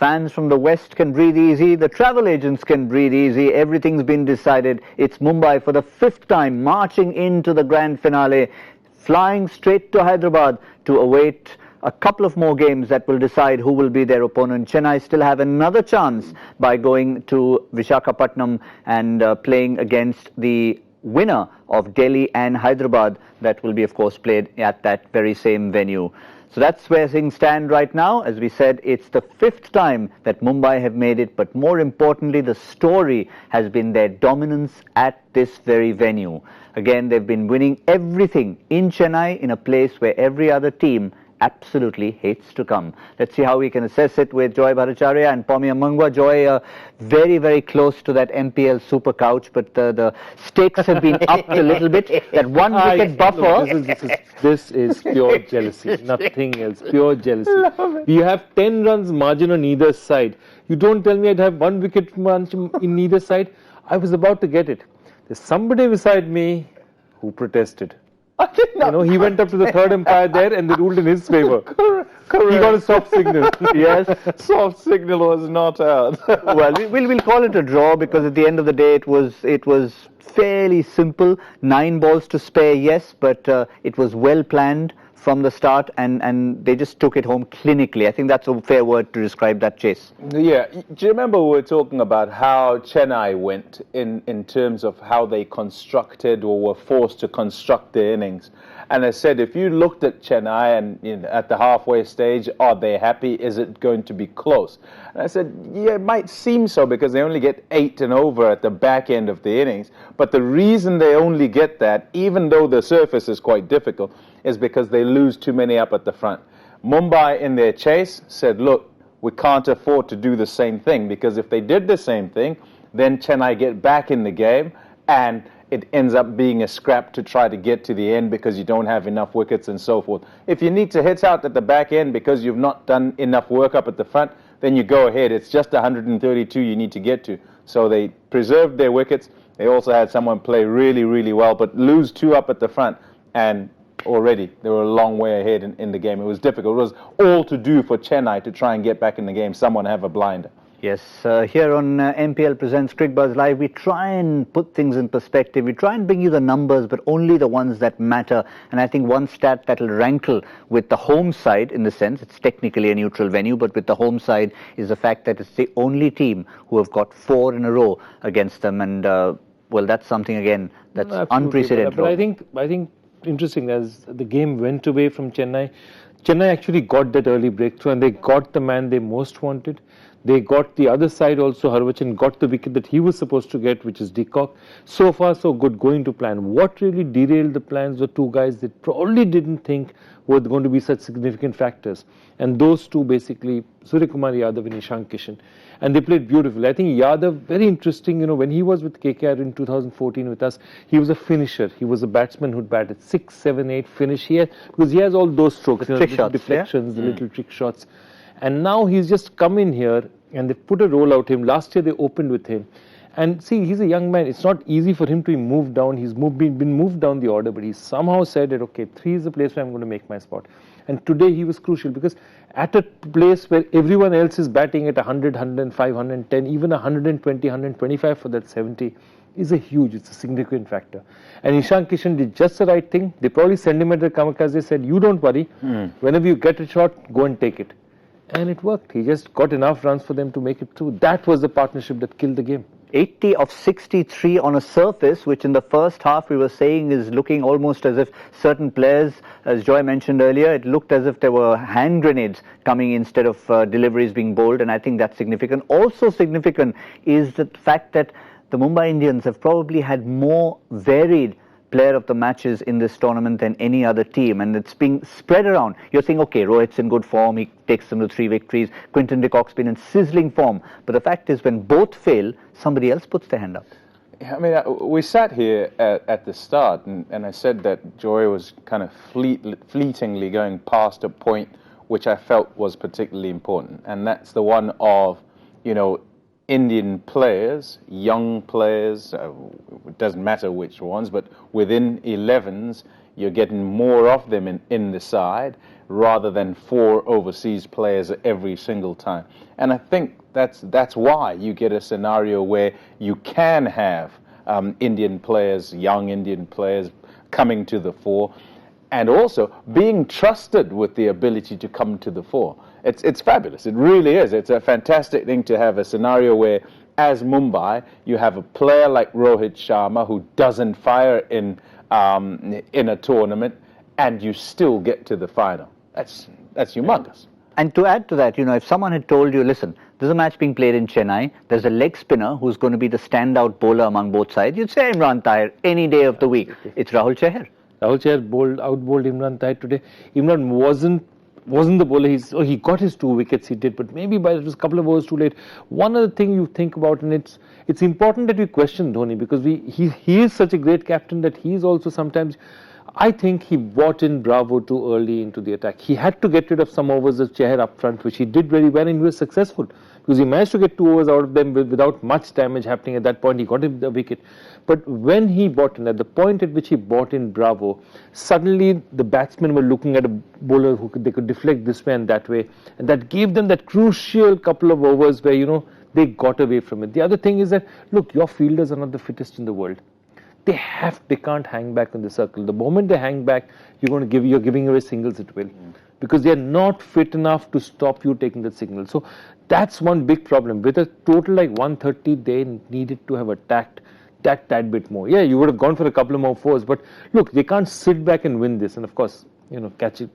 fans from the West can breathe easy. The travel agents can breathe easy. Everything's been decided. It's Mumbai for the 5th time, marching into the grand finale, flying straight to Hyderabad to await a couple of more games that will decide who will be their opponent. Chennai still have another chance by going to Visakhapatnam and playing against the winner of Delhi and Hyderabad. That will be, of course, played at that very same venue. So that's where things stand right now. As we said, it's the 5th time that Mumbai have made it, but more importantly, the story has been their dominance at this very venue. Again, they've been winning everything in Chennai, in a place where every other team absolutely hates to come. Let's see how we can assess it with Joy Bhattacharjya and Pommie Mbangwa. Joy, very, very close to that MPL super couch, but the stakes have been upped a little bit. That one wicket buffer. This is pure jealousy, nothing else, pure jealousy. You have 10 runs margin on either side. You don't tell me I'd have 1 wicket margin in either side. I was about to get it. There's somebody beside me who protested. He went up to the 3rd umpire there and they ruled in his favour. Correct. He got a soft signal. Yes, soft signal was not out. Well, we'll call it a draw, because at the end of the day it was fairly simple. 9 balls to spare, yes, but it was well planned from the start, and they just took it home clinically. I think that's a fair word to describe that chase. Yeah, do you remember we were talking about how Chennai went in terms of how they constructed or were forced to construct their innings? And I said, if you looked at Chennai and at the halfway stage, are they happy? Is it going to be close? And I said, yeah, it might seem so, because they only get 8 and over at the back end of the innings. But the reason they only get that, even though the surface is quite difficult, is because they lose too many up at the front. Mumbai, in their chase, said, look, we can't afford to do the same thing, because if they did the same thing, then Chennai get back in the game, and it ends up being a scrap to try to get to the end because you don't have enough wickets and so forth. If you need to hit out at the back end because you've not done enough work up at the front, then you go ahead. It's just 132 you need to get to. So they preserved their wickets. They also had someone play really, really well, but lose 2 up at the front, and already they were a long way ahead in the game. It was difficult. It was all to do for Chennai to try and get back in the game. Someone have a blinder. Yes, here on MPL Presents Cricbuzz Live, we try and put things in perspective. We try and bring you the numbers, but only the ones that matter. And I think one stat that will rankle with the home side, in the sense, it's technically a neutral venue, but with the home side, is the fact that it's the only team who have got 4 in a row against them. And, well, that's something, again, that's unprecedented. But I think interesting, as the game went away from Chennai actually got that early breakthrough, and they got the man they most wanted. They got the other side also. Harbhajan got the wicket that he was supposed to get, which is Deacock. So far, so good, going to plan. What really derailed the plans were 2 guys that probably didn't think were going to be such significant factors. And those 2, basically, Suryakumar Yadav and Ishan Kishan. And they played beautifully. I think Yadav, very interesting, when he was with KKR in 2014 with us, he was a finisher. He was a batsman who'd batted 6, 7, 8 finish here, because he has all those strokes, the trick shots, deflections, the little trick shots. And now he's just come in here and they put a roll out him. Last year they opened with him. And see, he's a young man. It's not easy for him to be moved down. He's been moved down the order, but he somehow said that, okay, 3 is the place where I'm going to make my spot. And today he was crucial, because at a place where everyone else is batting at 100, 105, 110, even 120, 125 for that 70, it's a significant factor. And Ishan Kishan did just the right thing. They probably sent him at the kamikaze, said, you don't worry. Whenever you get a shot, go and take it. And it worked. He just got enough runs for them to make it through. That was the partnership that killed the game. 80 of 63 on a surface, which in the first half we were saying is looking almost as if certain players, as Joy mentioned earlier, it looked as if there were hand grenades coming instead of deliveries being bowled, and I think that's significant. Also significant is the fact that the Mumbai Indians have probably had more varied player of the matches in this tournament than any other team, and it's being spread around. You're saying, okay, Rohit's in good form, he takes them to 3 victories, Quinton de Kock's been in sizzling form, but the fact is when both fail, somebody else puts their hand up. I mean, we sat here at the start, and I said that Joy was kind of fleetingly going past a point which I felt was particularly important, and that's the one of, Indian players, young players, it doesn't matter which ones, but within 11s, you're getting more of them in the side rather than 4 overseas players every single time. And I think that's why you get a scenario where you can have Indian players, young Indian players, coming to the fore, and also being trusted with the ability to come to the fore. It's fabulous. It really is. It's a fantastic thing to have a scenario where, as Mumbai, you have a player like Rohit Sharma who doesn't fire in a tournament, and you still get to the final. That's humongous. And to add to that, if someone had told you, listen, there's a match being played in Chennai, there's a leg spinner who's going to be the standout bowler among both sides, you'd say Imran Tahir any day of the week. It's Rahul Chahar. Rahul Chahar out-bowled Imran Tahir today. Imran wasn't the bowler. He got his 2 wickets, he did, but maybe it was a couple of overs too late. One other thing you think about, and it's important that we question Dhoni, because he is such a great captain that he's also sometimes, I think he brought in Bravo too early into the attack. He had to get rid of some overs of Chahar up front, which he did very well, and he was successful, because he managed to get 2 overs out of them without much damage happening at that point. He got him the wicket. But when he brought in, at the point at which he brought in Bravo, suddenly the batsmen were looking at a bowler who they could deflect this way and that way, and that gave them that crucial couple of overs where, they got away from it. The other thing is that, look, your fielders are not the fittest in the world. They can't hang back in the circle. The moment they hang back, you're giving away singles at will, because they're not fit enough to stop you taking that signal. So that's one big problem. With a total like 130, they needed to have attacked that tad bit more. Yeah, you would have gone for a couple of more 4s, but look, they can't sit back and win this. And of course,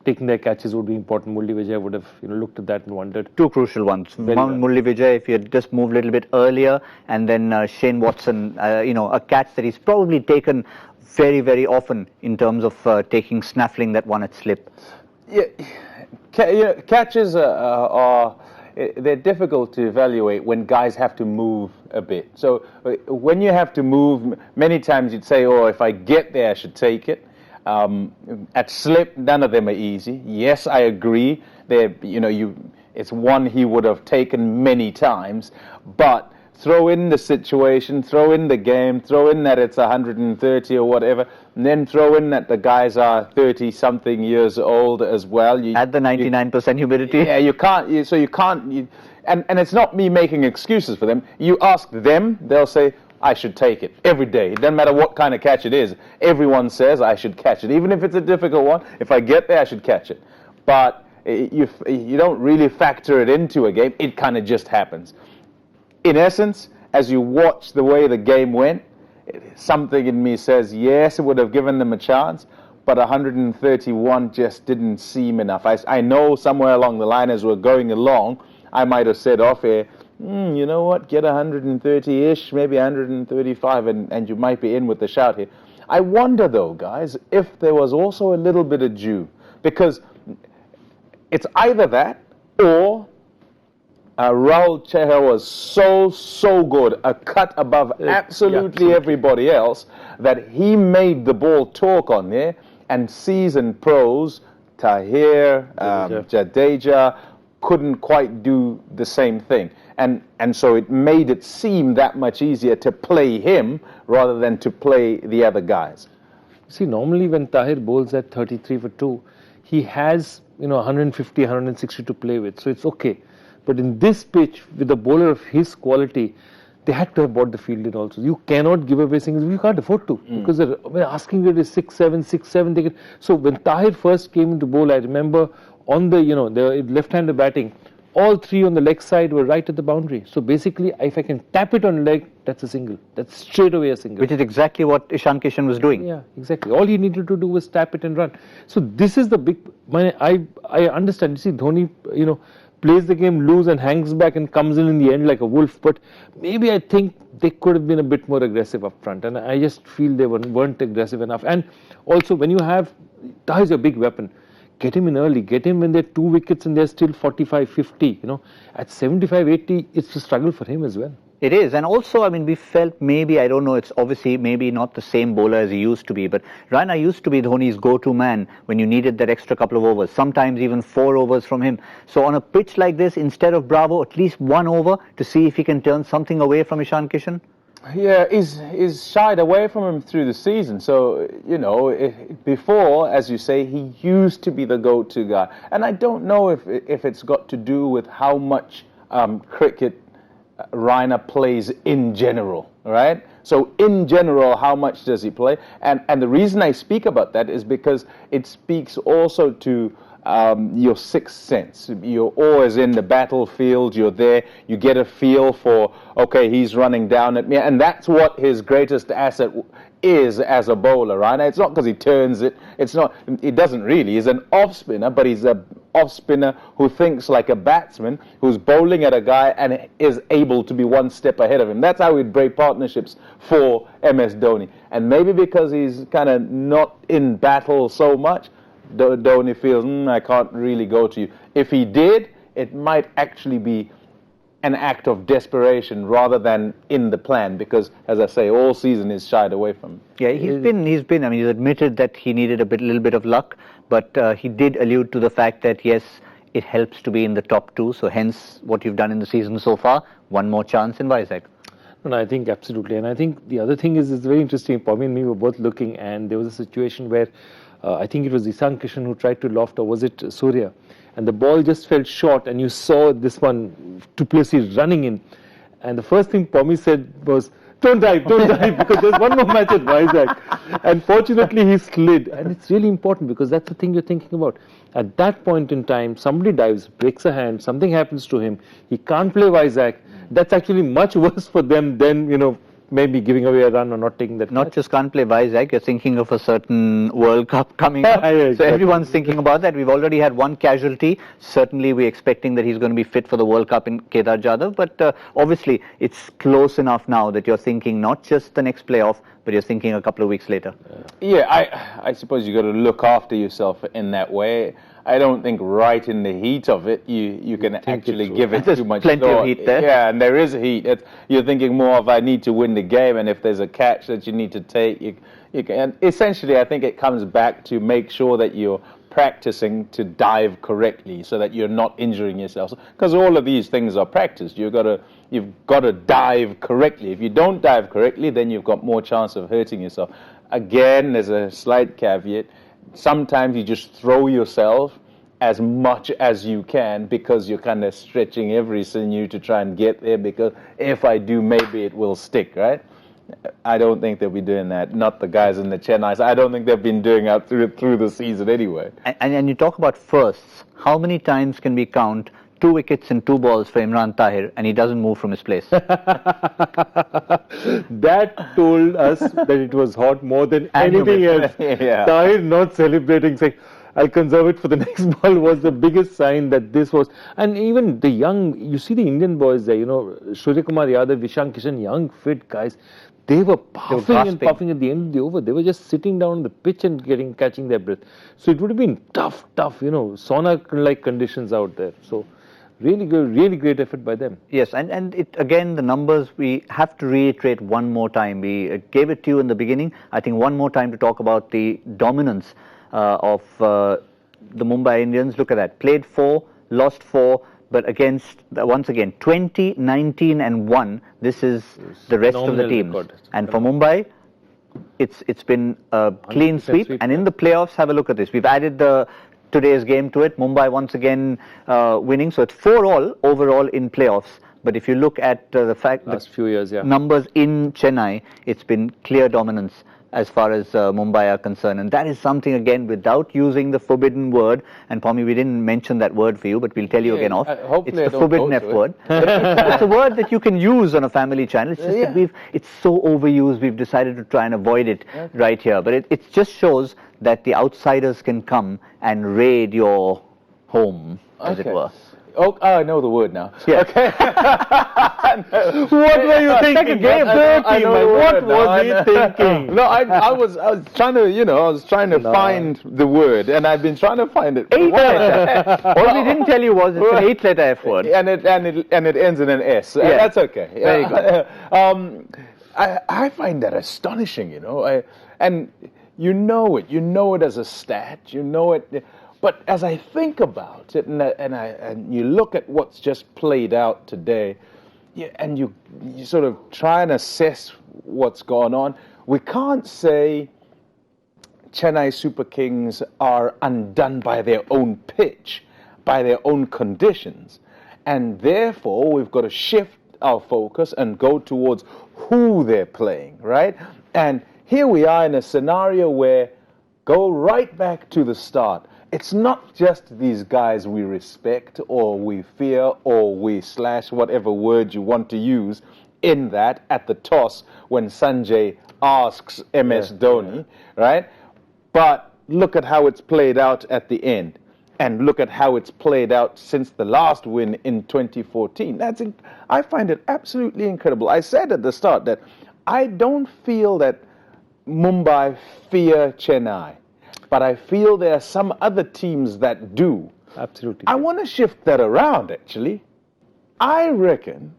taking their catches would be important. Murali Vijay would have looked at that and wondered. 2 crucial ones. Murali Vijay, if he had just moved a little bit earlier, and then Shane Watson, a catch that he's probably taken very, very often in terms of taking snaffling that one at slip. Yeah, catches are they're difficult to evaluate when guys have to move a bit. So when you have to move, many times you'd say, oh, if I get there, I should take it. At slip, none of them are easy. Yes, I agree. It's one he would have taken many times, but throw in the situation, throw in the game, throw in that it's 130 or whatever, and then throw in that the guys are 30-something years old as well. At the 99% humidity? Yeah, you can't, and it's not me making excuses for them. You ask them, they'll say, I should take it every day. It doesn't matter what kind of catch it is. Everyone says I should catch it. Even if it's a difficult one, if I get there, I should catch it. But you don't really factor it into a game. It kind of just happens. In essence, as you watch the way the game went, something in me says, yes, it would have given them a chance, but 131 just didn't seem enough. I know somewhere along the line as we're going along, I might have said off air, you know what, get 130-ish, maybe 135, and you might be in with the shout here. I wonder, though, guys, if there was also a little bit of due, because it's either that or Rahul Chahar was so good, a cut above absolutely everybody else, that he made the ball talk on there, and seasoned pros, Tahir, Jadeja, couldn't quite do the same thing. And so it made it seem that much easier to play him rather than to play the other guys. See, normally when Tahir bowls at 33 for 2, he has 150, 160 to play with, so it's okay. But in this pitch, with a bowler of his quality, they had to have bought the field in also. You cannot give away singles. You can't afford to, because they're asking you to 6-7, 6-7. So when Tahir first came into bowl, I remember on the the left-hander batting, all 3 on the leg side were right at the boundary. So basically, if I can tap it on leg, that's a single. That's straight away a single. Which is exactly what Ishan Kishan was doing. Yeah, exactly. All he needed to do was tap it and run. So this is the big. I understand. You see, Dhoni, plays the game loose and hangs back and comes in the end like a wolf. But maybe I think they could have been a bit more aggressive up front. And I just feel they weren't aggressive enough. And also, when you have Tahir's a big weapon. Get him in early. Get him when they're 2 wickets and they're still 45, 50. At 75, 80, it's a struggle for him as well. It is. And also, we felt maybe, I don't know, it's obviously maybe not the same bowler as he used to be, but Raina used to be Dhoni's go-to man when you needed that extra couple of overs, sometimes even 4 overs from him. So on a pitch like this, instead of Bravo, at least 1 over to see if he can turn something away from Ishan Kishan? Yeah, he's shied away from him through the season. So, before, as you say, he used to be the go-to guy. And I don't know if it's got to do with how much cricket Raina plays in general, right? So in general, how much does he play? And the reason I speak about that is because it speaks also to your sixth sense. You're always in the battlefield, you're there, you get a feel for, okay, he's running down at me, and that's what his greatest asset is as a bowler, right? It's not because he turns it, he doesn't really, he's an off-spinner, but he's a off-spinner who thinks like a batsman, who's bowling at a guy and is able to be one step ahead of him. That's how he'd break partnerships for MS Dhoni. And maybe because he's kind of not in battle so much, Dhoni feels, I can't really go to you. If he did, it might actually be an act of desperation rather than in the plan, because, as I say, all season he's shied away from him. Yeah, he's been. I mean, he's admitted that he needed a little bit of luck, but he did allude to the fact that yes, it helps to be in the top two. So hence, what you've done in the season so far, one more chance in Vizag. No, I think absolutely, and I think the other thing is, it's very interesting. Pommie and me were both looking, and there was a situation where I think it was Ishan Kishan who tried to loft, or was it Surya? And the ball just fell short, and you saw this one, Duplessis running in. And the first thing Pommie said was, don't dive, because there's one more match at Vizag. And fortunately, he slid. And it's really important, because that's the thing you're thinking about. At that point in time, somebody dives, breaks a hand, something happens to him, he can't play Vizag. That's actually much worse for them than, maybe giving away a run or not taking that. Not just can't play Vizag, you're thinking of a certain World Cup coming up. Yeah, exactly. So everyone's thinking about that. We've already had one casualty. Certainly we're expecting that he's going to be fit for the World Cup in Kedar Jadhav. But obviously it's close enough now that you're thinking not just the next playoff, but you're thinking a couple of weeks later. Yeah, I suppose you've got to look after yourself in that way. I don't think right in the heat of it you can actually give it too much thought. Plenty of heat there. Yeah, and there is heat. You're thinking more of, I need to win the game, and if there's a catch that you need to take, you can. And essentially, I think it comes back to make sure that you're practicing to dive correctly so that you're not injuring yourself. Because all of these things are practiced. You've got to dive correctly. If you don't dive correctly, then you've got more chance of hurting yourself. Again, there's a slight caveat. Sometimes you just throw yourself as much as you can because you're kind of stretching every sinew to try and get there, because if I do, maybe it will stick, right? I don't think they'll be doing that. Not the guys in the Chennai. I don't think they've been doing that through the season anyway. And you talk about firsts. How many times can we count 2 wickets and 2 balls for Imran Tahir and he doesn't move from his place? That told us that it was hot more than anything else. Yeah. Tahir not celebrating, saying, I'll conserve it for the next ball, was the biggest sign that this was. And even the young, you see the Indian boys there, Suryakumar Yadav, Ishan Kishan, young, fit guys, they were puffing and puffing at the end of the over. They were just sitting down on the pitch and catching their breath. So it would have been tough, sauna-like conditions out there. So really good, really great effort by them. Yes, and it again, the numbers, we have to reiterate one more time. We gave it to you in the beginning. I think one more time to talk about the dominance of the Mumbai Indians. Look at that. Played 4, lost 4, but against, once again, 20, 19 and 1. This is the rest of the teams. And for Mumbai, it's been a clean sweep. And in the playoffs, have a look at this. We've added today's game to it. Mumbai once again winning. So it's 4-all overall in playoffs. But if you look at the fact last few years, numbers in Chennai, it's been clear dominance as far as Mumbai are concerned. And that is something, again, without using the forbidden word. And Pommie, we didn't mention that word for you, but we'll tell you again off. It's the forbidden F word. It's a word that you can use on a family channel. It's just that it's so overused, we've decided to try and avoid it right here. But it just shows that the outsiders can come and raid your home, as it were. Oh, I know the word now. Yeah. Okay. What were you thinking? What was he thinking? No, I was trying to, find the word, and I've been trying to find it. 8-letter. All we didn't tell you was it's an 8-letter F word. And it ends in an S. Yeah. That's okay. Very good. I find that astonishing, and you know it as a stat, it. But as I think about it, and you look at what's just played out today, and you sort of try and assess what's going on. We can't say Chennai Super Kings are undone by their own pitch, by their own conditions, and therefore we've got to shift our focus and go towards who they're playing, right? And here we are in a scenario where go right back to the start. It's not just these guys we respect or we fear or we slash whatever word you want to use in that at the toss when Sanjay asks MS Dhoni, right? But look at how it's played out at the end. And look at how it's played out since the last win in 2014. I find it absolutely incredible. I said at the start that I don't feel that Mumbai fear Chennai, but I feel there are some other teams that do. Absolutely. I want to shift that around, actually. I reckon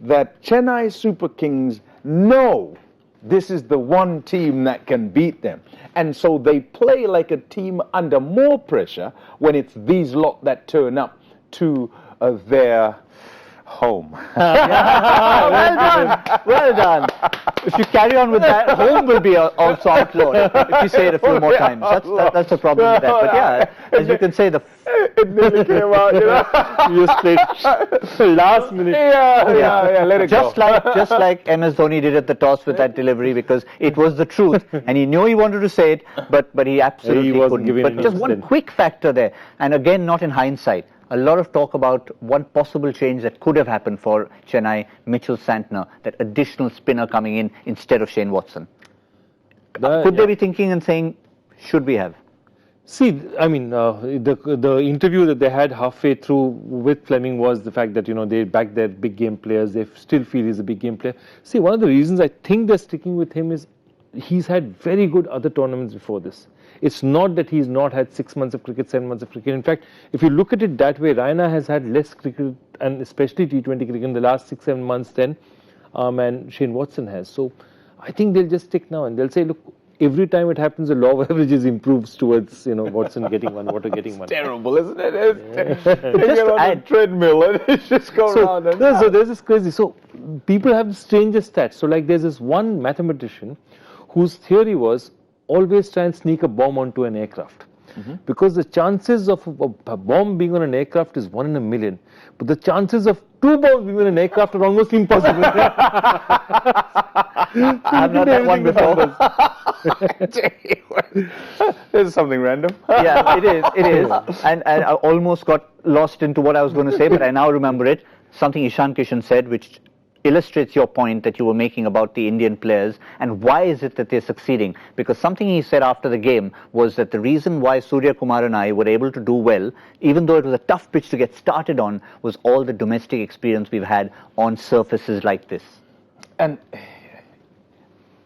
that Chennai Super Kings know this is the one team that can beat them. And so they play like a team under more pressure when it's these lot that turn up to their home. Well done. Well done. If you carry on with that, home will be also outlawed if you say it a few more times. That's the problem with that. But yeah, as you can say, it nearly came out, you know. You just played last minute. Yeah, let it just go. Just like MS Dhoni did at the toss with that delivery, because it was the truth, and he knew he wanted to say it, but he absolutely couldn't. But just one quick factor there, and again, not in hindsight. A lot of talk about one possible change that could have happened for Chennai, Mitchell Santner, that additional spinner coming in instead of Shane Watson. Could they be thinking and saying, should we have? See, I mean, the interview that they had halfway through with Fleming was the fact that, you know, they back their big game players. They still feel he's a big game player. See, one of the reasons I think they're sticking with him is he's had very good other tournaments before this. It's not that he's not had 6 months of cricket, 7 months of cricket. In fact, if you look at it that way, Raina has had less cricket, and especially T20 cricket in the last 6-7 months than and Shane Watson has. So I think they'll just stick now and they'll say, look, every time it happens, the law of averages improves towards, you know, Watson getting one, Water getting one. It's terrible, isn't it? You get on a treadmill and it's just go around. So there's this crazy. So people have the strangest stats. So like there's this one mathematician whose theory was always try and sneak a bomb onto an aircraft. Because the chances of a bomb being on an aircraft is 1 in a million. But the chances of 2 bombs being on an aircraft are almost impossible. I've not had one before. This is something random. Yeah, it is. And I almost got lost into what I was going to say, but I now remember it. Something Ishan Kishan said, which illustrates your point that you were making about the Indian players and why is it that they're succeeding. Because something he said after the game was that the reason why Suryakumar and I were able to do well, even though it was a tough pitch to get started on, was all the domestic experience we've had on surfaces like this. And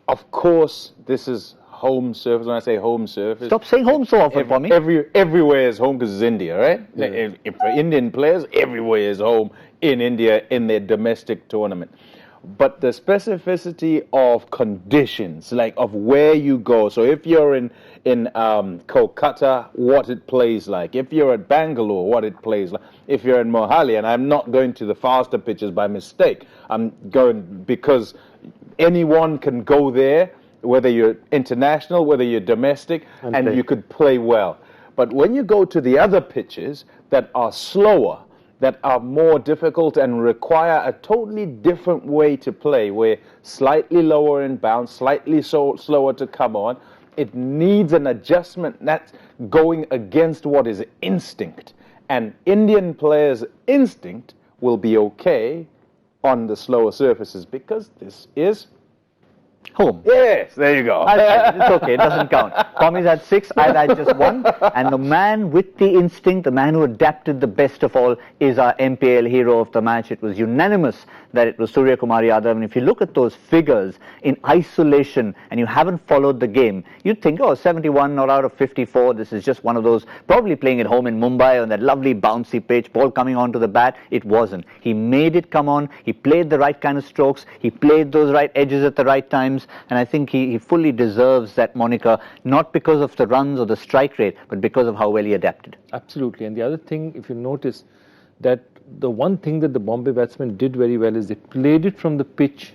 of course, this is home surface. When I say home surface, stop saying home so often for me. Everywhere is home because it's India, right? Yeah. If for Indian players, everywhere is home in India in their domestic tournament. But the specificity of conditions, like of where you go. So if you're in Kolkata, what it plays like. If you're at Bangalore, what it plays like. If you're in Mohali, and I'm not going to the faster pitches by mistake. I'm going because anyone can go there, whether you're international, whether you're domestic, and you could play well. But when you go to the other pitches that are slower, that are more difficult and require a totally different way to play, where slightly lower in bounce, slightly slower to come on, it needs an adjustment that's going against what is instinct. And Indian players' instinct will be okay on the slower surfaces because this is home. Yes, there you go. It's okay, it doesn't count. Pommie's had 6, I've had just 1. And the man with the instinct, the man who adapted the best of all, is our MPL hero of the match. It was unanimous that it was Suryakumar Yadav. And if you look at those figures in isolation and you haven't followed the game, you'd think, oh, 71 not out of 54. This is just one of those, probably playing at home in Mumbai on that lovely bouncy pitch, ball coming onto the bat. It wasn't. He made it come on. He played the right kind of strokes. He played those right edges at the right times. And I think he fully deserves that moniker, not because of the runs or the strike rate, but because of how well he adapted. Absolutely. And the other thing, if you notice, that the one thing that the Bombay batsmen did very well is they played it from the pitch,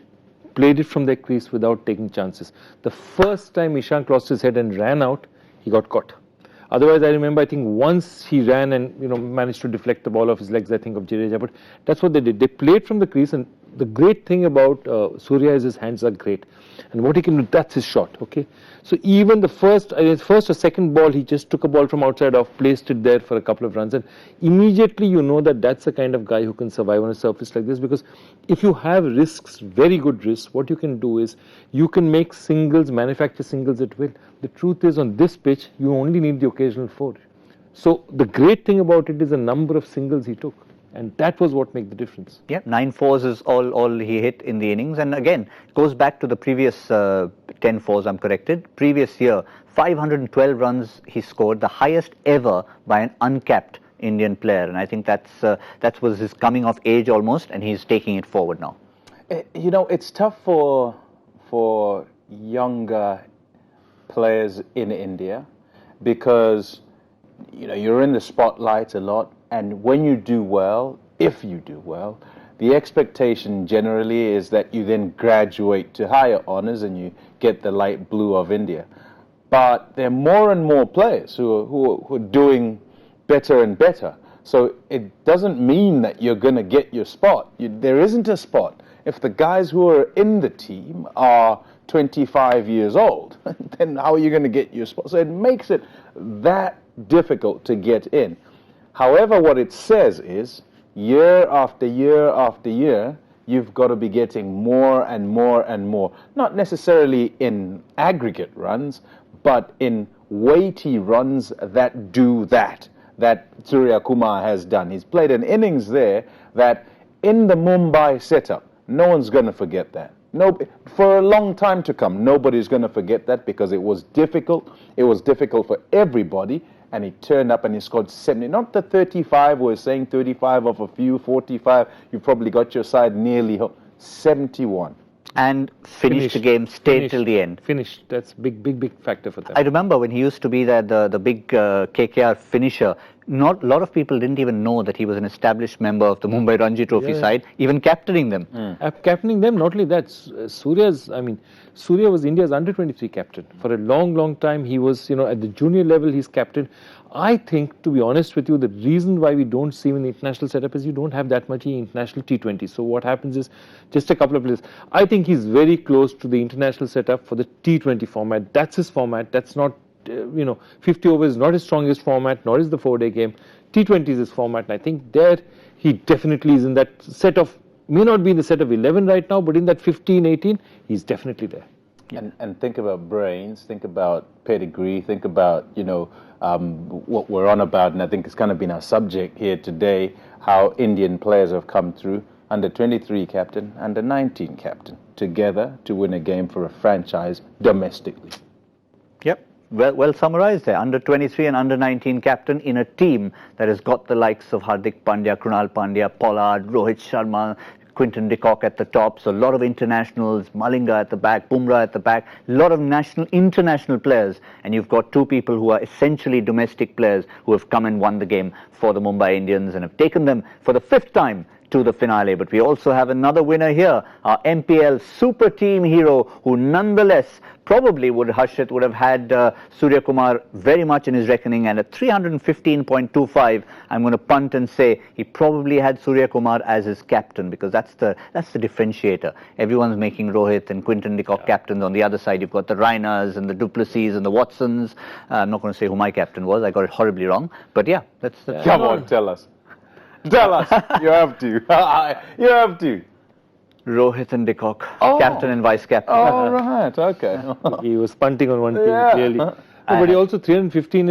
played it from their crease without taking chances. The first time Ishan crossed his head and ran out, he got caught. Otherwise, I remember, I think once he ran and managed to deflect the ball off his legs, I think, of Jadeja. But that's what they did. They played from the crease, and the great thing about Surya is his hands are great. And what he can do, that's his shot, okay? So even the first or second ball, he just took a ball from outside off, placed it there for a couple of runs. And immediately you know that that's the kind of guy who can survive on a surface like this. Because if you have risks, very good risks, what you can do is you can make singles, manufacture singles at will. The truth is on this pitch, you only need the occasional four. So the great thing about it is the number of singles he took. And that was what made the difference. Yeah, 9 fours is all he hit in the innings. And again, it goes back to the previous 10 fours, I'm corrected. Previous year, 512 runs he scored, the highest ever by an uncapped Indian player. And I think that was his coming of age almost, and he's taking it forward now. It's tough for younger players in India because, you're in the spotlight a lot. And when you do well, if you do well, the expectation generally is that you then graduate to higher honors and you get the light blue of India. But there are more and more players who are doing better and better. So it doesn't mean that you're going to get your spot. There isn't a spot. If the guys who are in the team are 25 years old, then how are you going to get your spot? So it makes it that difficult to get in. However, what it says is, year after year after year, you've got to be getting more and more and more. Not necessarily in aggregate runs, but in weighty runs that do that Suryakumar has done. He's played an innings there that in the Mumbai setup, no one's going to forget that. No, for a long time to come, nobody's going to forget that because it was difficult. It was difficult for everybody. And he turned up and he scored 70. Not the 35, we're saying 35 of a few, 45. You probably got your side nearly home. 71. And finished the game, stayed till the end. Finished. That's big factor for them. I remember when he used to be the big KKR finisher, not a lot of people didn't even know that he was an established member of the Mumbai Ranji Trophy side, even captaining them. Captaining them, not only that, Surya was India's under-23 captain. For a long time, he was, at the junior level, he's captain. I think, to be honest with you, the reason why we don't see him in the international setup is you don't have that much international T20. So what happens is, just a couple of players. I think he's very close to the international setup for the T20 format. That's his format. That's not, 50 overs is not his strongest format, nor is the 4-day game. T20 is his format. And I think there, he definitely is in that set of, may not be in the set of 11 right now, but in that 15, 18, he's definitely there. And think about brains, think about pedigree, think about, what we're on about, and I think it's kind of been our subject here today, how Indian players have come through, under 23 captain, under 19 captain, together to win a game for a franchise domestically. Yep. Well summarized there. Under 23 and under 19 captain in a team that has got the likes of Hardik Pandya, Krunal Pandya, Pollard, Rohit Sharma, Quinton de Kock at the top, so a lot of internationals, Malinga at the back, Bumrah at the back, a lot of international players, and you've got two people who are essentially domestic players who have come and won the game for the Mumbai Indians and have taken them for the 5th time to the finale. But we also have another winner here, our MPL super team hero, who nonetheless probably would have had Suryakumar very much in his reckoning, and at 315.25, I'm going to punt and say he probably had Suryakumar as his captain, because that's the differentiator. Everyone's making Rohit and Quinton de Kock captains. On the other side, you've got the Rainas and the Duplessis and the Watsons. I'm not going to say who my captain was. I got it horribly wrong. But yeah, that's the... Come on, tell us. Tell us. You have to. You have to. Rohit and de Kock, captain and vice captain. Oh, right. Okay. He was punting on one team, clearly. No, but he also 315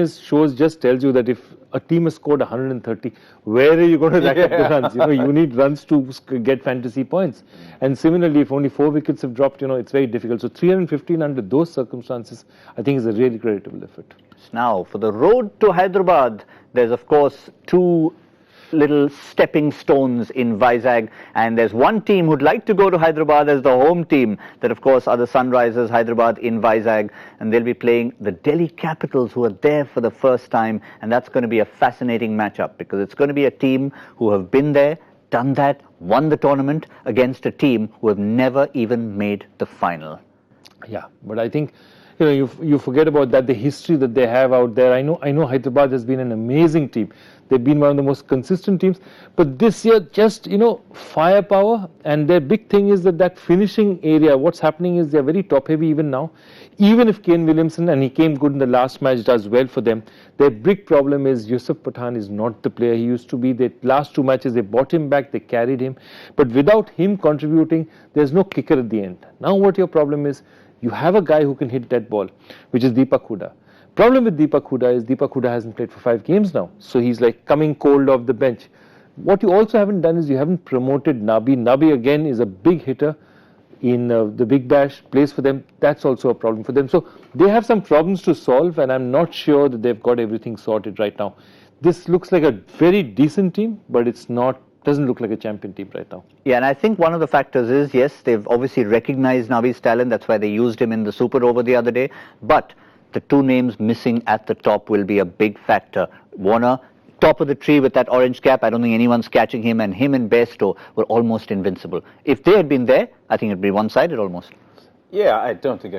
just tells you that if a team has scored 130, where are you going to rack up the runs? You need runs to get fantasy points. And similarly, if only 4 wickets have dropped, it's very difficult. So 315 under those circumstances, I think is a really creditable effort. Now, for the road to Hyderabad, there's of course two little stepping stones in Vizag, and there's one team who'd like to go to Hyderabad as the home team. That, of course, are the Sunrisers Hyderabad in Vizag, and they'll be playing the Delhi Capitals, who are there for the first time, and that's going to be a fascinating matchup because it's going to be a team who have been there, done that, won the tournament against a team who have never even made the final. Yeah, but I think you forget about that, the history that they have out there. I know Hyderabad has been an amazing team. They've been one of the most consistent teams. But this year, just, firepower. And their big thing is that finishing area, what's happening is they're very top-heavy even now. Even if Kane Williamson, and he came good in the last match, does well for them, their big problem is Yusuf Pathan is not the player he used to be. The last 2 matches, they brought him back, they carried him. But without him contributing, there's no kicker at the end. Now what your problem is, you have a guy who can hit that ball, which is Deepak Hooda. Problem with Deepak Hooda is Deepak Hooda hasn't played for 5 games now. So he's like coming cold off the bench. What you also haven't done is you haven't promoted Nabi. Nabi again is a big hitter in the Big Bash, plays for them. That's also a problem for them. So they have some problems to solve, and I'm not sure that they've got everything sorted right now. This looks like a very decent team, but doesn't look like a champion team right now. Yeah, and I think one of the factors is, yes, they've obviously recognized Nabi's talent. That's why they used him in the Super Over the other day. But the 2 names missing at the top will be a big factor. Warner, top of the tree with that orange cap. I don't think anyone's catching him, and him and Bairstow were almost invincible. If they had been there, I think it'd be one-sided almost. Yeah, I don't think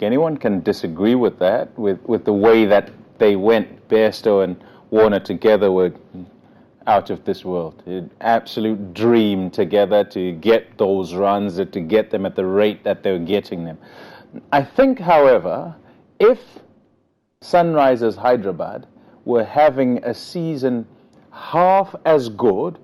anyone can disagree with that. With the way that they went, Bairstow and Warner together were out of this world. An absolute dream together to get those runs, to get them at the rate that they were getting them. I think, however, if Sunrisers Hyderabad were having a season half as good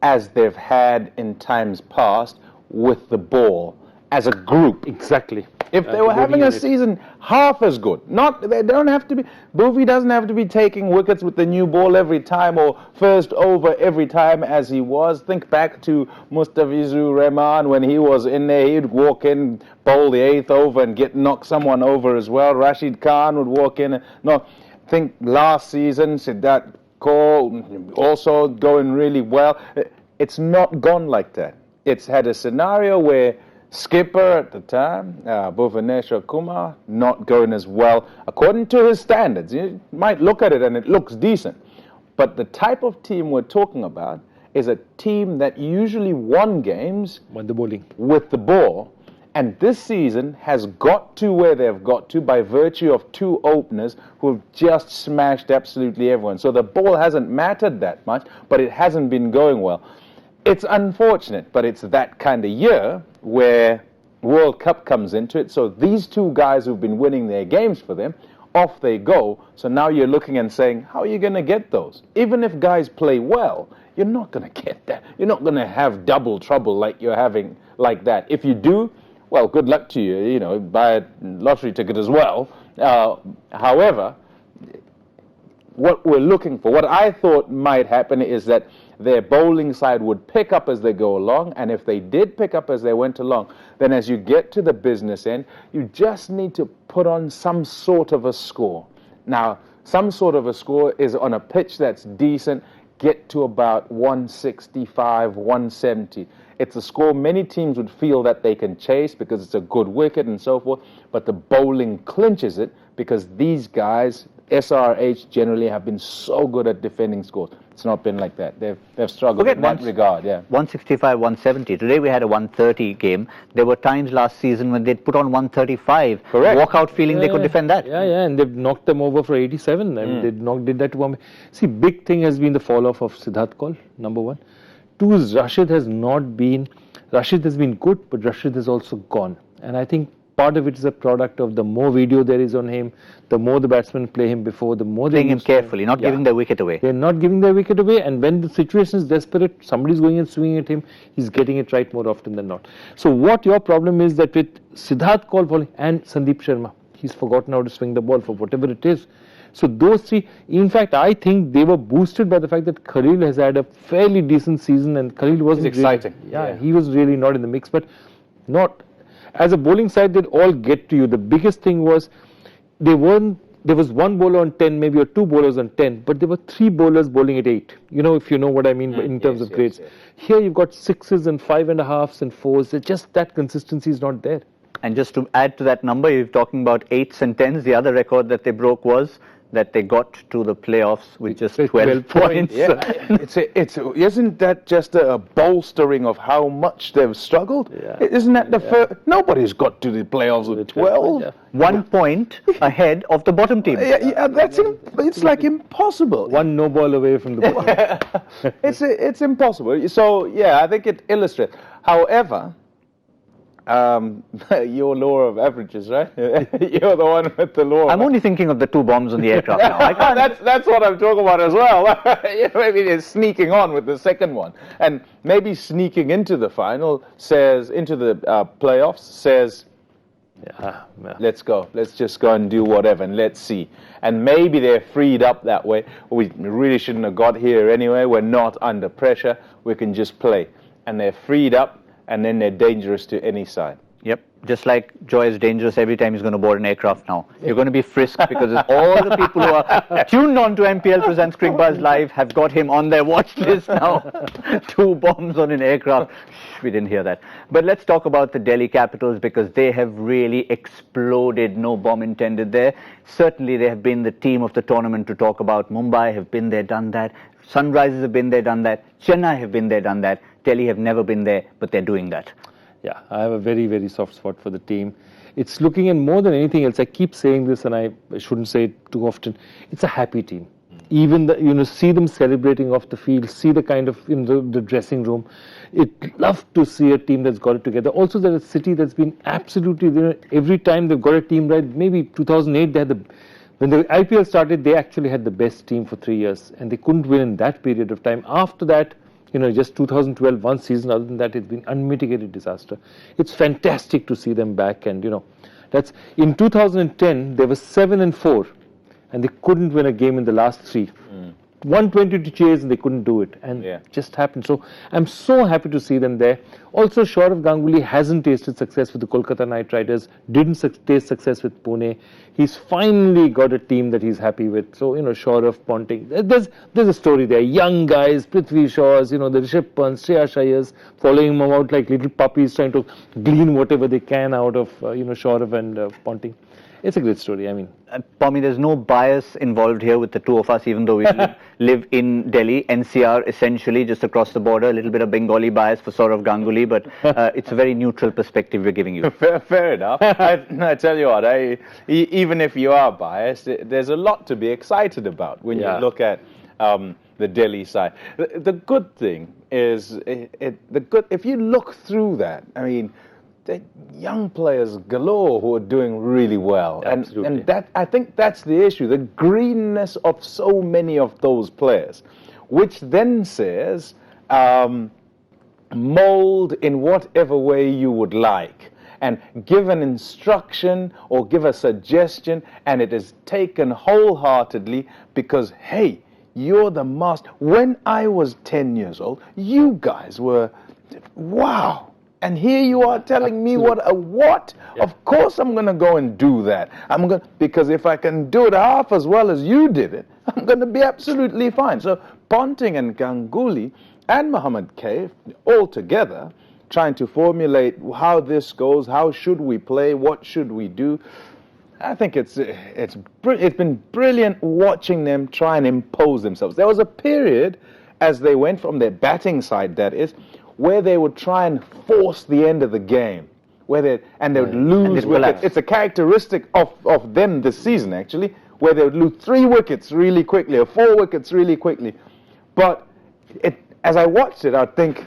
as they've had in times past with the ball as a group. Exactly. If they were having a season half as good, they don't have to be, Bhuvi doesn't have to be taking wickets with the new ball every time or first over every time as he was. Think back to Mustafizur Rahman when he was in there, he'd walk in, bowl the 8th over and knock someone over as well. Rashid Khan would walk in and think last season, Siddharth Kaur also going really well. It's not gone like that. It's had a scenario where skipper at the time, Bhuvaneshwar Kumar, not going as well according to his standards. You might look at it and it looks decent. But the type of team we're talking about is a team that usually won games with the bowling, with the ball. And this season has got to where they've got to by virtue of 2 openers who have just smashed absolutely everyone. So the ball hasn't mattered that much, but it hasn't been going well. It's unfortunate, but it's that kind of year where World Cup comes into it. So these 2 guys who've been winning their games for them, off they go. So now you're looking and saying, how are you going to get those? Even if guys play well, you're not going to get that. You're not going to have double trouble like you're having like that. If you do, well, good luck to you. Buy a lottery ticket as well. However, what we're looking for, what I thought might happen is that their bowling side would pick up as they go along, and if they did pick up as they went along, then as you get to the business end, you just need to put on some sort of a score. Now, some sort of a score is on a pitch that's decent, get to about 165, 170. It's a score many teams would feel that they can chase because it's a good wicket and so forth, but the bowling clinches it because these guys, SRH, generally have been so good at defending scores. It's not been like that. They've struggled in that regard, yeah. 165, 170. Today we had a 130 game. There were times last season when they'd put on 135. Correct. Walk out feeling they could defend that. Yeah, and they've knocked them over for 87. And they did that to Pommie. See, big thing has been the fall-off of Siddharth Kaul, number 1. 2 is Rashid has been good, but Rashid has also gone. And I think part of it is a product of the more video there is on him, the more the batsmen play him before, the more playing him carefully, not giving their wicket away. They're not giving their wicket away, and when the situation is desperate, somebody's going and swinging at him, he's getting it right more often than not. So what your problem is that with Siddharth Kaul bowling and Sandeep Sharma, he's forgotten how to swing the ball for whatever it is. So those 3, in fact, I think they were boosted by the fact that Khalil has had a fairly decent season, and Khalil wasn't exciting. Really, he was really not in the mix, but not. As a bowling side, they'd all get to you. The biggest thing was they weren't there was one bowler on 10, maybe, or two bowlers on 10, but there were three bowlers bowling at 8. If you know what I mean in terms of grades. Yes. Here you've got 6s and 5.5s and 4s. It's just that consistency is not there. And just to add to that number, you're talking about 8s and 10s. The other record that they broke was that they got to the playoffs with just 12 points. Yeah. Isn't that just a bolstering of how much they've struggled? Yeah. Isn't that the first? Nobody's got to the playoffs with 12. Yeah. 1 point ahead of the bottom team. It's like impossible. One no ball away from the bottom. It's impossible. So yeah, I think it illustrates. However, your law of averages, right? You're the one with the law. I'm only thinking of the 2 bombs on the aircraft now. That's what I'm talking about as well. Maybe they're sneaking on with the second one, and maybe sneaking into the final into the playoffs says, let's go. Let's just go and do whatever, and let's see. And maybe they're freed up that way. We really shouldn't have got here anyway. We're not under pressure. We can just play, and they're freed up. And then they're dangerous to any side. Yep, just like Joy is dangerous every time he's going to board an aircraft now. You're going to be frisked because all the people who are tuned on to MPL Presents Cricbuzz Live have got him on their watch list now. 2 bombs on an aircraft. We didn't hear that. But let's talk about the Delhi Capitals because they have really exploded. No bomb intended there. Certainly they have been the team of the tournament to talk about. Mumbai have been there, done that. Sunrisers have been there, done that. Chennai have been there, done that. Delhi have never been there, but they're doing that. Yeah, I have a very, very soft spot for the team. It's looking in more than anything else. I keep saying this, and I shouldn't say it too often. It's a happy team. Even see them celebrating off the field, see the kind of the dressing room. Love to see a team that's got it together. Also, they're a city that's been absolutely every time they've got a team right. Maybe 2008 they had when the IPL started, they actually had the best team for 3 years, and they couldn't win in that period of time. After that, just 2012, one season. Other than that, it's been unmitigated disaster. It's fantastic to see them back, and that's in 2010 they were 7-4, and they couldn't win a game in the last 3. 120 to chase, and they couldn't do it, and just happened. So I'm so happy to see them there. Also, Saurav Ganguly hasn't tasted success with the Kolkata Knight Riders, didn't taste success with Pune. He's finally got a team that he's happy with. So, Saurav, Ponting, there's a story there. Young guys, Prithvi Shaws, the Rishabh Pants, Shreyas Iyers, following them out like little puppies, trying to glean whatever they can out of, Saurav and Ponting. It's a great story, Pommie, there's no bias involved here with the two of us, even though we live in Delhi, NCR essentially, just across the border, a little bit of Bengali bias for Saurav Ganguly, but it's a very neutral perspective we're giving you. Fair enough. I tell you what, even if you are biased, there's a lot to be excited about when you look at the Delhi side. The good thing is, if you look through that, the young players galore who are doing really well. And that, I think that's the issue, the greenness of so many of those players, which then says, mold in whatever way you would like, and give an instruction or give a suggestion, and it is taken wholeheartedly because, hey, you're the master. When I was 10 years old, you guys were, wow. And here you are telling me what? Yeah. Of course I'm going to go and do that. Because if I can do it half as well as you did it, I'm going to be absolutely fine. So Ponting and Ganguly and Mohammad Kaif all together trying to formulate how this goes, how should we play, what should we do. I think it's been brilliant watching them try and impose themselves. There was a period as they went from their batting side, that is, where they would try and force the end of the game, they would lose wickets. It's a characteristic of them this season, actually, where they would lose 3 wickets really quickly or 4 wickets really quickly. But as I watched it, I'd think,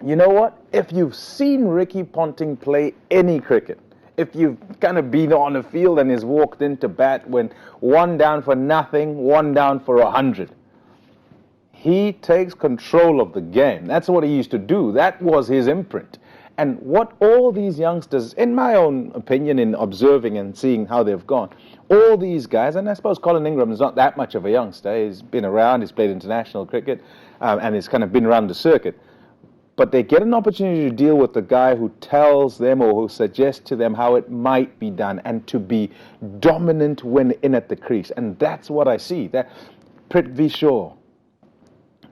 you know what? If you've seen Ricky Ponting play any cricket, if you've kind of been on a field and he's walked into bat when 1 down for nothing, 1 down for 100, he takes control of the game. That's what he used to do. That was his imprint. And what all these youngsters, in my own opinion, in observing and seeing how they've gone, all these guys, and I suppose Colin Ingram is not that much of a youngster. He's been around, he's played international cricket, and he's kind of been around the circuit. but they get an opportunity to deal with the guy who tells them or who suggests to them how it might be done and to be dominant when in at the crease. And that's what I see. That Prithvi Shaw,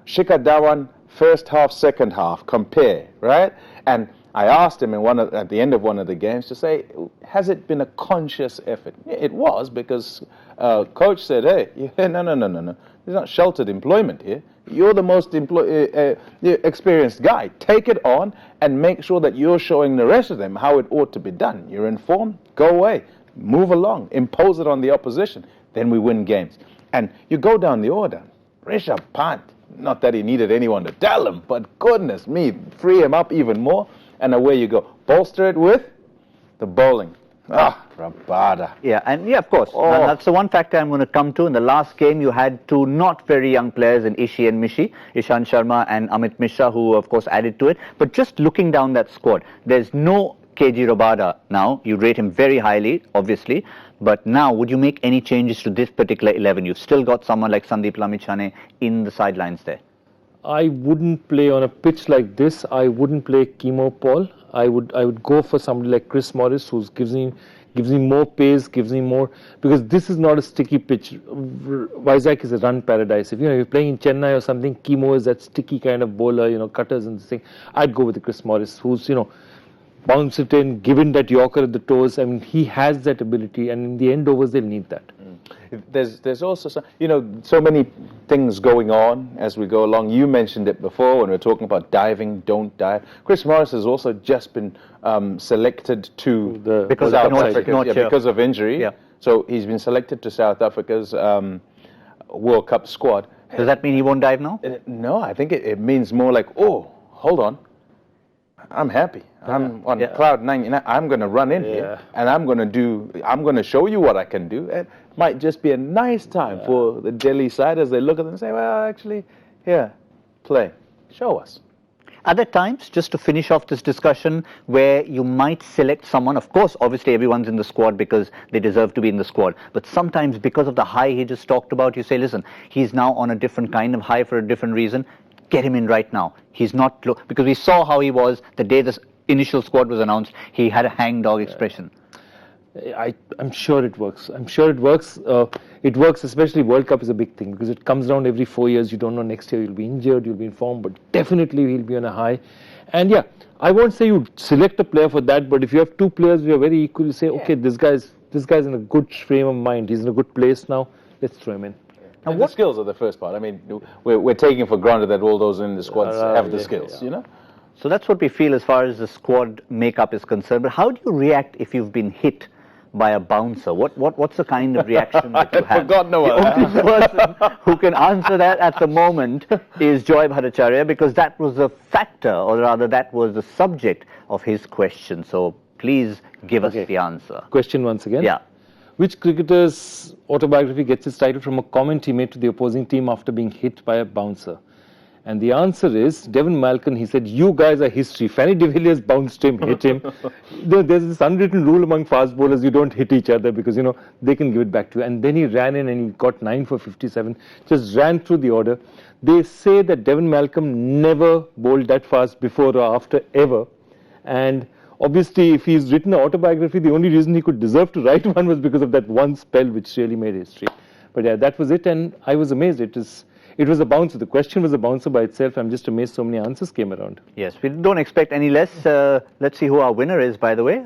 Shikhar Dhawan, first half, second half, compare, right? And I asked him at the end of one of the games to say, has it been a conscious effort? It was, because coach said, hey, no. There's not sheltered employment here. You're the most experienced guy. Take it on and make sure that you're showing the rest of them how it ought to be done. You're informed, go away, move along, impose it on the opposition. Then we win games. And you go down the order. Rishabh Pant, not that he needed anyone to tell him, but goodness me, free him up even more, and away you go. Bolster it with the bowling. Rabada. Yeah, and of course, and that's the one factor I'm going to come to. In the last game, you had two not very young players in Ishi and Mishi, Ishant Sharma and Amit Mishra, who of course added to it. But just looking down that squad, there's no KG Rabada now. You rate him very highly, obviously. But now, would you make any changes to this particular 11? You've still got someone like Sandeep Lamichhane in the sidelines there. I wouldn't play on a pitch like this. I wouldn't play Chemo Paul. I would go for somebody like Chris Morris, who gives me more pace, gives me more, because this is not a sticky pitch. Vizag is a run paradise. If you're playing in Chennai or something, Chemo is that sticky kind of bowler, cutters and this thing. I'd go with the Chris Morris, who's bounce it in, given that Yorker at the toes. I mean, he has that ability, and in the end overs they'll need that. There's also so many things going on as we go along. You mentioned it before when we were talking about diving, don't dive. Chris Morris has also just been selected to because of injury. Yeah. So he's been selected to South Africa's World Cup squad. Does that mean he won't dive now? No, I think it means more like, hold on, I'm happy. I'm on cloud 9. I'm going to run in here, and I'm going to show you what I can do. It might just be a nice time for the Delhi side as they look at them and say, well, actually, here, play. Show us. Are there times, just to finish off this discussion, where you might select someone? Of course, obviously everyone's in the squad because they deserve to be in the squad. But sometimes because of the high he just talked about, you say, listen, he's now on a different kind of high for a different reason. Get him in right now. He's not, because we saw how he was the day this initial squad was announced. He had a hangdog expression. I'm sure it works. I'm sure it works. It works, especially World Cup is a big thing because it comes around every 4 years. You don't know next year you'll be injured, you'll be in form, but definitely he'll be on a high. And I won't say you select a player for that, but if you have two players who are very equal, you say, okay, this guy's in a good frame of mind. He's in a good place now. Let's throw him in. And what skills are the first part? I mean, we're taking for granted that all those in the squads have the skills, So that's what we feel as far as the squad makeup is concerned. But how do you react if you've been hit by a bouncer? What's the kind of reaction that you have? The only person who can answer that at the moment is Joy Bhattacharya, because that was the factor, or rather that was the subject of his question. So please give us the answer. Question once again. Yeah. Which cricketer's autobiography gets its title from a comment he made to the opposing team after being hit by a bouncer? And the answer is Devon Malcolm. He said, you guys are history. Fanny de Villiers bounced him, hit him. There's this unwritten rule among fast bowlers, you don't hit each other because, they can give it back to you. And then he ran in and he got 9 for 57, just ran through the order. They say that Devon Malcolm never bowled that fast before or after ever. And obviously, if he's written an autobiography, the only reason he could deserve to write one was because of that one spell which really made history. But that was it, and I was amazed. It was a bouncer. The question was a bouncer by itself. I'm just amazed so many answers came around. Yes, we don't expect any less. Let's see who our winner is, by the way.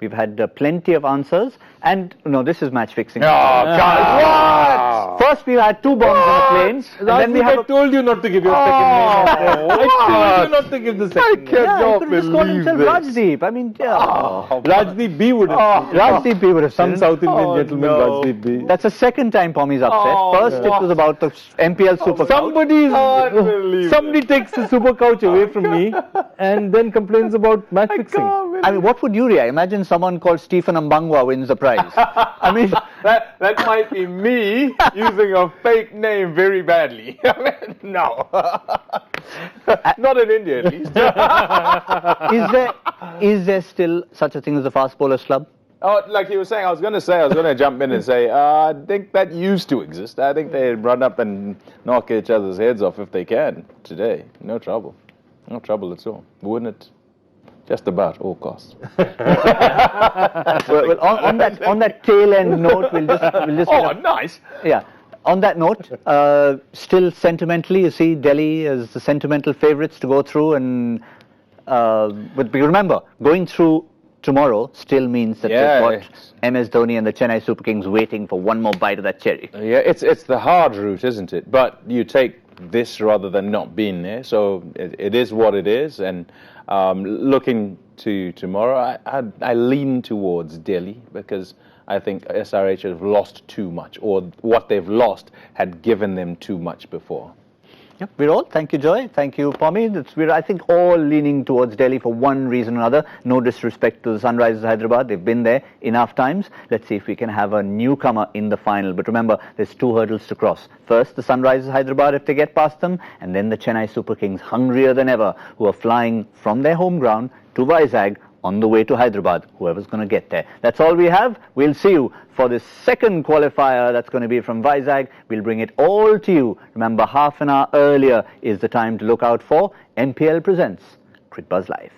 We've had plenty of answers. And, no, this is match fixing. Oh, God. First, we had 2 bombs on the planes. And then I told you not to give your second name. I told you not to give the second name. He could have just called himself Rajdeep. I mean, Rajdeep B would have. Rajdeep B would have. Some South Indian gentleman, Rajdeep B. That's the second time Pommie's upset. First, it was about the MPL Super Couch. Somebody takes the Super Couch away from me and then complains about match fixing. I mean, what would you react? Imagine someone called Stephen Mbangwa wins the prize. I mean, that might be me using a fake name very badly. No. Not in India, at least. Is there still such a thing as a fast bowlers club? Oh, like he was saying, I was going to jump in and say, I think that used to exist. I think they run up and knock each other's heads off if they can today. No trouble. No trouble at all. Win it just about all costs. Well, on that tail end note, we'll just Oh, nice. yeah. On that note, still sentimentally, you see Delhi as the sentimental favourites to go through, and but remember, going through tomorrow still means that Yeah, they've got MS Dhoni and the Chennai Super Kings waiting for one more bite of that cherry. Yeah, it's the hard route, isn't it? But you take this rather than not being there, so it is what it is. And looking to tomorrow, I lean towards Delhi because I think SRH have lost too much, or what they've lost had given them too much before. Yep, we're all. Thank you, Joy. Thank you, Pommie. We're, I think, all leaning towards Delhi for one reason or another. No disrespect to the Sunrisers Hyderabad. They've been there enough times. Let's see if we can have a newcomer in the final. But remember, there's two hurdles to cross. First, the Sunrisers Hyderabad, if they get past them, and then the Chennai Super Kings, hungrier than ever, who are flying from their home ground to Vizag on the way to Hyderabad, whoever's going to get there. That's all we have. We'll see you for this second qualifier that's going to be from Vizag. We'll bring it all to you. Remember, half an hour earlier is the time to look out for MPL Presents Cricbuzz Live.